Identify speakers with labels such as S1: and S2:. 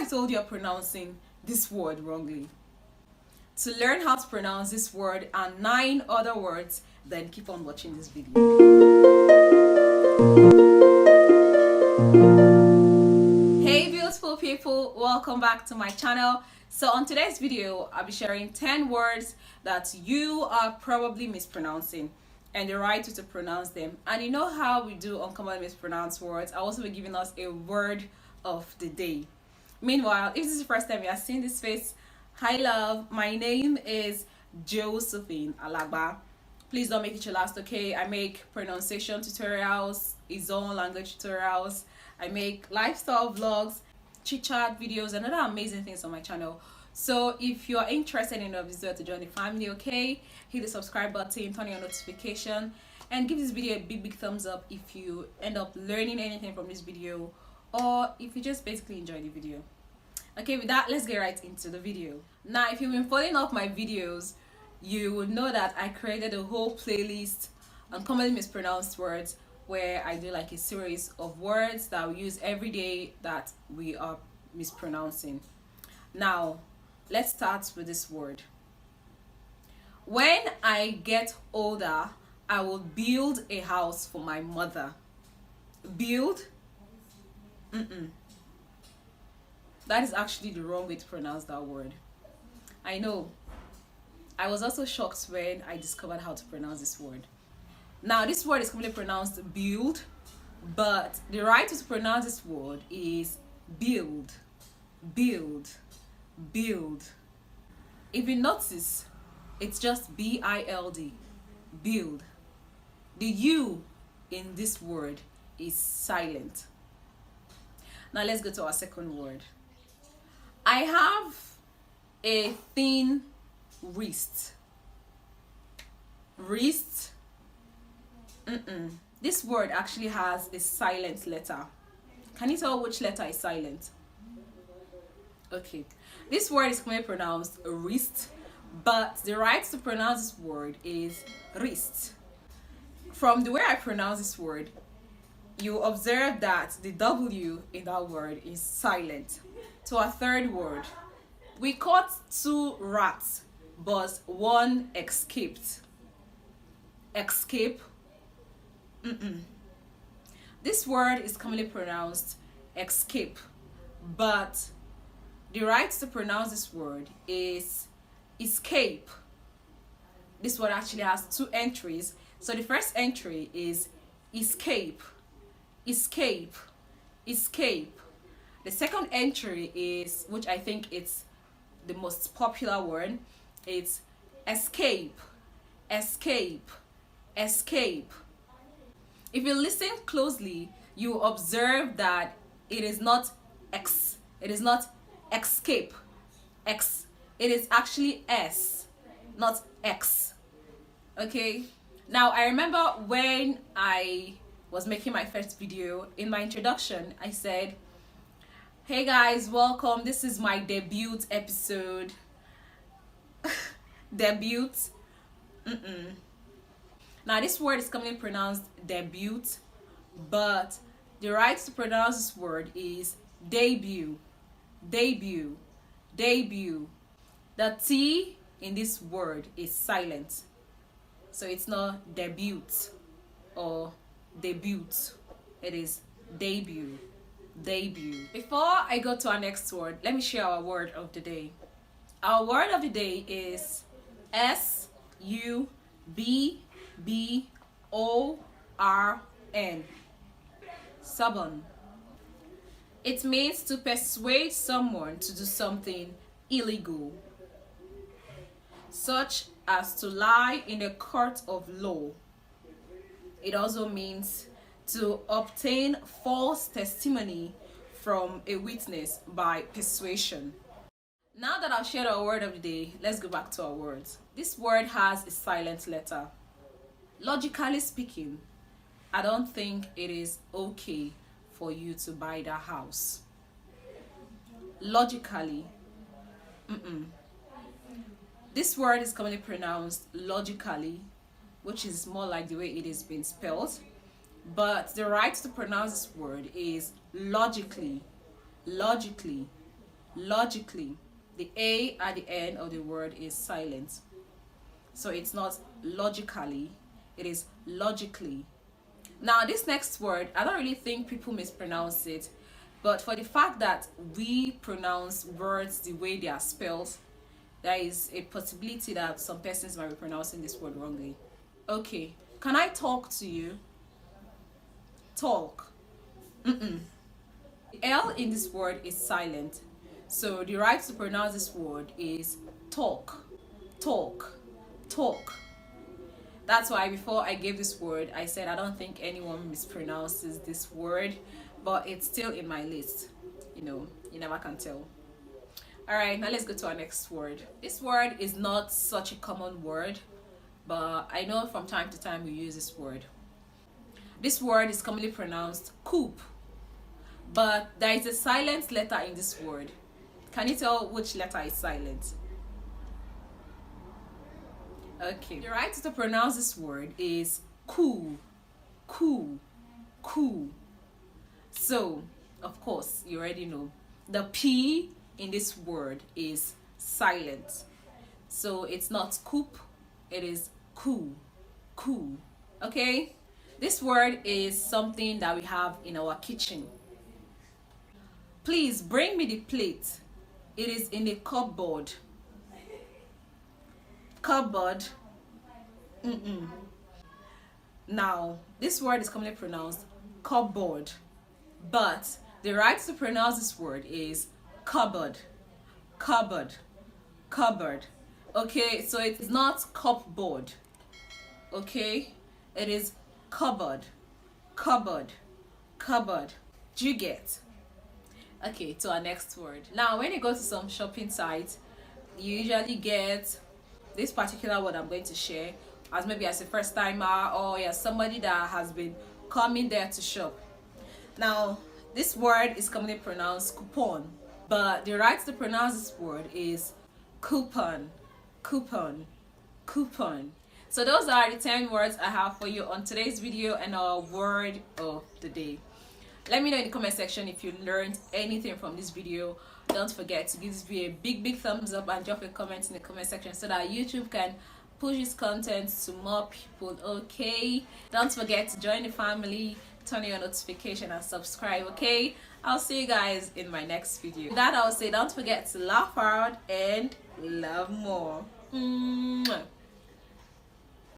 S1: told you're pronouncing this word wrongly? To learn how to pronounce this word and 9 other words, then keep on watching this video. Hey beautiful people, welcome back to my channel. So on today's video, I'll be sharing 10 words that you are probably mispronouncing and the right way to pronounce them. And you know how we do uncommon mispronounced words, I'll also be giving us a word of the day. Meanwhile, if this is the first time you are seeing this face, hi love, my name is Josephine Alagba. Please don't make it your last, okay? I make pronunciation tutorials, Izon language tutorials, I make lifestyle vlogs, chit chat videos, and other amazing things on my channel. So if you're interested in video to join the family, okay, hit the subscribe button, turn on your notification, and give this video a big thumbs up if you end up learning anything from this video, or if you just basically enjoy the video. Okay, with that, let's get right into the video. Now, if you've been following up my videos, you would know that I created a whole playlist on commonly mispronounced words where I do like a series of words that we use every day that we are mispronouncing. Now, let's start with this word. When I get older, I will build a house for my mother. Build? That is actually the wrong way to pronounce that word. I know. I was also shocked when I discovered how to pronounce this word. Now, this word is commonly pronounced build, but the right way to pronounce this word is build. Build. Build. If you notice, it's just B-I-L-D. Build. The U in this word is silent. Now let's go to our second word. I have a thin wrist. Wrist. This word actually has a silent letter. Can you tell which letter is silent? Okay. This word is commonly pronounced wrist, but the right to pronounce this word is wrist. From the way I pronounce this word, you observe that the W in that word is silent. To our third word, we caught 2 rats, but 1 escaped. Escape. This word is commonly pronounced escape, but the right to pronounce this word is escape. This word actually has 2 entries. So the first entry is escape. Escape. Escape. The second entry is, which I think it's the most popular one, it's escape. Escape. Escape. If you listen closely, you observe that it is not X. It is not escape. X. It is actually S, not X. Okay? Now, I remember when I was making my first video, in my introduction, I said, hey guys, welcome. This is my debut episode. Debut. Now, this word is commonly pronounced debut, but the right to pronounce this word is debut. Debut. Debut. The T in this word is silent. So it's not debut or debut. It is debut. Debut. Before I go to our next word, let me share our word of the day. Our word of the day is S-U-B-B-O-R-N. Stubborn. It means to persuade someone to do something illegal, such as to lie in a court of law. It also means to obtain false testimony from a witness by persuasion. Now that I've shared our word of the day, let's go back to our words. This word has a silent letter. Logically speaking, I don't think it is okay for you to buy that house. Logically, this word is commonly pronounced logically, which is more like the way it is being spelled. But the right to pronounce this word is logically. Logically. logically. The A at the end of the word is silent. So it's not logically, it is logically. Now, this next word, I don't really think people mispronounce it, but for the fact that we pronounce words the way they are spelled, there is a possibility that some persons might be pronouncing this word wrongly. Okay, can I talk to you? Talk. The L in this word is silent. So the right to pronounce this word is talk. Talk. Talk. That's why before I gave this word, I said I don't think anyone mispronounces this word, but it's still in my list. You never can tell. Alright, now let's go to our next word. This word is not such a common word, but I know from time to time we use this word. This word is commonly pronounced coop, but there is a silent letter in this word. Can you tell which letter is silent? Okay, the right to pronounce this word is cool, cool, cool. So, of course, you already know the P in this word is silent. So it's not coop, it is cool, cool. Okay, this word is something that we have in our kitchen. Please bring me the plate. It is in the cupboard. Cupboard. Now, this word is commonly pronounced cupboard, but the right to pronounce this word is cupboard, cupboard, cupboard. Okay, so it's not cupboard. Okay, it is cupboard, cupboard, cupboard. Do you get? Okay, to our next word. Now, when you go to some shopping sites, you usually get this particular word I'm going to share as maybe as a first timer or as somebody that has been coming there to shop. Now, this word is commonly pronounced coupon, but the right to pronounce this word is coupon, coupon, coupon. So those are the 10 words I have for you on today's video and our word of the day. Let me know in the comment section if you learned anything from this video. Don't forget to give this video a big thumbs up and drop a comment in the comment section so that YouTube can push this content to more people. Okay, don't forget to join the family, turn on your notification and subscribe. Okay, I'll see you guys in my next video. With that, I'll say don't forget to laugh hard and love more. Mwah.